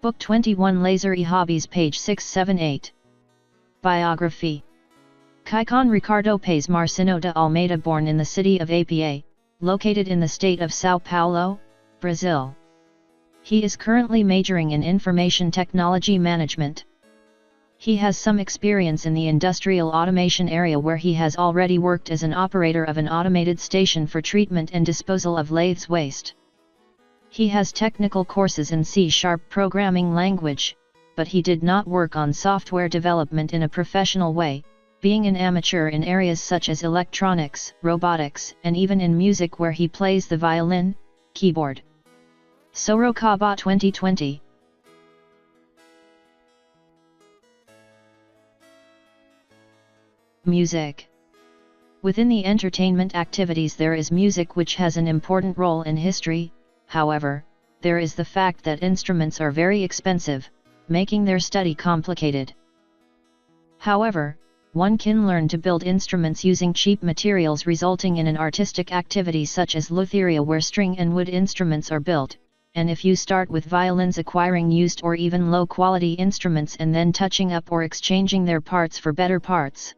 Book 21 Laser E-Hobbies page 678. Biography. Kikon Ricardo Paes Marcino de Almeida, born in the city of Apa, located in the state of São Paulo, Brazil. He is currently majoring in information technology management. He has some experience in the industrial automation area, where he has already worked as an operator of an automated station for treatment and disposal of lathes waste. He has technical courses in C# programming language, but he did not work on software development in a professional way, being an amateur in areas such as electronics, robotics, and even in music, where he plays the violin, keyboard. Sorocaba 2020. Music. Within the entertainment activities there is music, which has an important role in history. However, there is the fact that instruments are very expensive, making their study complicated. However, one can learn to build instruments using cheap materials, resulting in an artistic activity such as lutheria, where string and wood instruments are built. And if you start with violins, acquiring used or even low quality instruments and then touching up or exchanging their parts for better parts.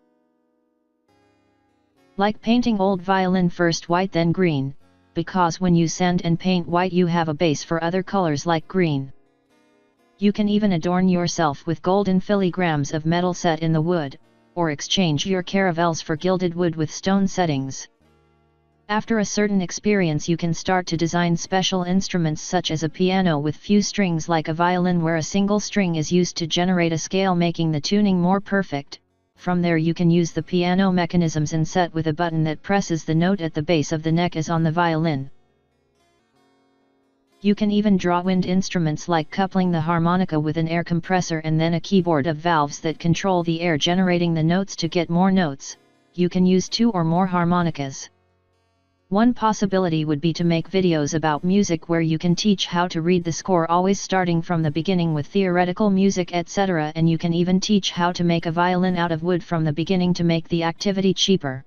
Like painting old violin first white then green, because when you sand and paint white you have a base for other colors like green. You can even adorn yourself with golden filigrams of metal set in the wood, or exchange your caravels for gilded wood with stone settings. After a certain experience you can start to design special instruments such as a piano with few strings, like a violin where a single string is used to generate a scale, making the tuning more perfect. From there you can use the piano mechanisms and set with a button that presses the note at the base of the neck as on the violin. You can even draw wind instruments, like coupling the harmonica with an air compressor and then a keyboard of valves that control the air generating the notes. To get more notes, you can use 2 or more harmonicas. One possibility would be to make videos about music where you can teach how to read the score, always starting from the beginning with theoretical music, etc. And you can even teach how to make a violin out of wood from the beginning to make the activity cheaper.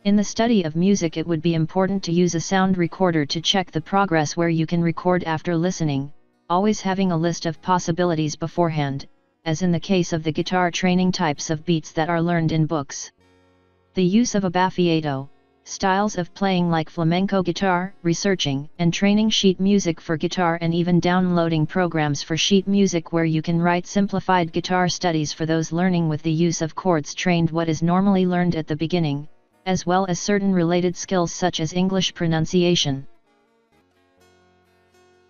In the study of music it would be important to use a sound recorder to check the progress, where you can record after listening, always having a list of possibilities beforehand, as in the case of the guitar training types of beats that are learned in books. The use of abafieto, styles of playing like flamenco guitar, researching and training sheet music for guitar, and even downloading programs for sheet music where you can write simplified guitar studies for those learning with the use of chords trained, what is normally learned at the beginning, as well as certain related skills such as English pronunciation.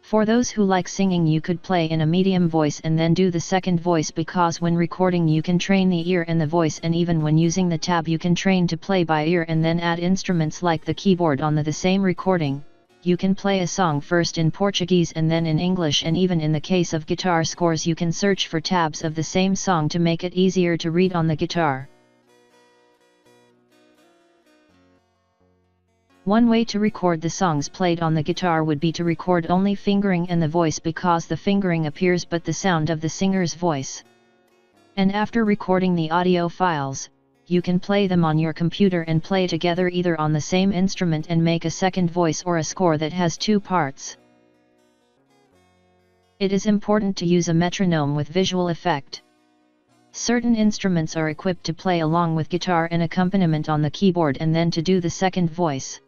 For those who like singing, you could play in a medium voice and then do the second voice, because when recording you can train the ear and the voice, and even when using the tab you can train to play by ear and then add instruments like the keyboard on the same recording. You can play a song first in Portuguese and then in English, and even in the case of guitar scores you can search for tabs of the same song to make it easier to read on the guitar. One way to record the songs played on the guitar would be to record only fingering and the voice, because the fingering appears but the sound of the singer's voice. And after recording the audio files, you can play them on your computer and play together either on the same instrument and make a second voice or a score that has 2 parts. It is important to use a metronome with visual effect. Certain instruments are equipped to play along with guitar and accompaniment on the keyboard and then to do the second voice.